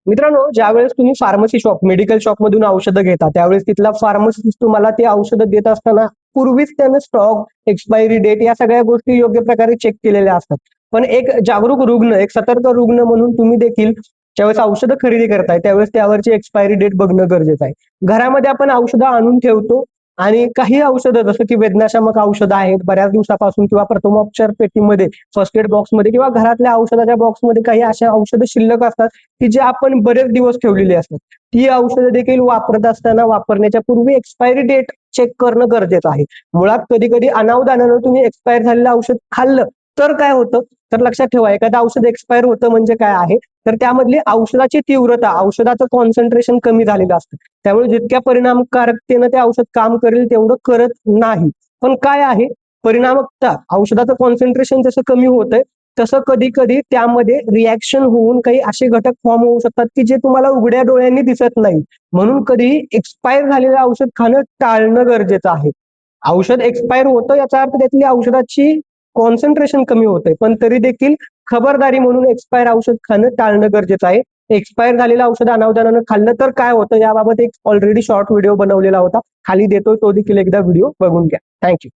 मित्रांनो, ज्यावेळेस तुम्ही फार्मसी शॉप, मेडिकल शॉपमधून औषधं घेता, त्यावेळेस तिथला फार्मासिस्ट तुम्हाला ती औषधं देत असताना पूर्वीच त्यानं स्टॉक, एक्सपायरी डेट या सगळ्या गोष्टी योग्य प्रकारे चेक केलेल्या असतात. पण एक जागरूक रुग्ण, एक सतर्क रुग्ण म्हणून तुम्ही देखील ज्यावेळेस औषधं खरेदी करताय, त्यावेळेस त्यावरची एक्सपायरी डेट बघणं गरजेचं आहे. घरामध्ये आपण औषधं आणून ठेवतो आणि काही औषधं जसं की वेदनाशामक औषधं आहेत, बऱ्याच दिवसापासून किंवा प्रथमोपचार पेटीमध्ये, फर्स्ट एड बॉक्समध्ये किंवा घरातल्या औषधाच्या बॉक्समध्ये काही अशा औषधं शिल्लक असतात, की जे आपण बरेच दिवस ठेवलेली असतात. ती औषधं देखील वापरत असताना वापरण्याच्या पूर्वी एक्सपायरी डेट चेक करणं गरजेचं आहे. मुळात कधी-कधी अनावधानानं तुम्ही एक्सपायर झालेलं औषध खाल्लं, तर काय होतं? तर लक्षात ठेवा, एखादं औषध एक्सपायर होतं म्हणजे काय आहे? तर त्यामधली औषधाची तीव्रता, औषधाचं कॉन्सन्ट्रेशन कमी झालेलं असतं. त्यामुळे जितक्या परिणामकारकतेनं ते औषध काम करेल तेवढं करत नाही. पण काय आहे? परिणामकता, औषधाचं कॉन्सन्ट्रेशन जसं कमी होतंय, तसं कधी-कधी त्यामध्ये रिएक्शन होऊन काही असे घटक फॉर्म होऊ शकतात, की जे तुम्हाला उघड्या डोळ्यांनी दिसत नाही. म्हणून कधीही एक्सपायर झालेलं औषध खाणं टाळणं गरजेचं आहे. औषध एक्सपायर होतं याचा अर्थ त्यातली औषधाची कॉन्सन्ट्रेशन कमी होतंय. पण तरी देखील खबरदारी म्हणून एक्सपायर औषध खाणं टाळणं गरजेचं आहे. एक्सपायर झालेलं औषध अनावधानानं खाल्लं तर काय होतं याबाबत एक ऑलरेडी शॉर्ट व्हिडिओ बनवलेला होता. खाली देतोय तो देखील एकदा व्हिडिओ बघून घ्या. Thank you.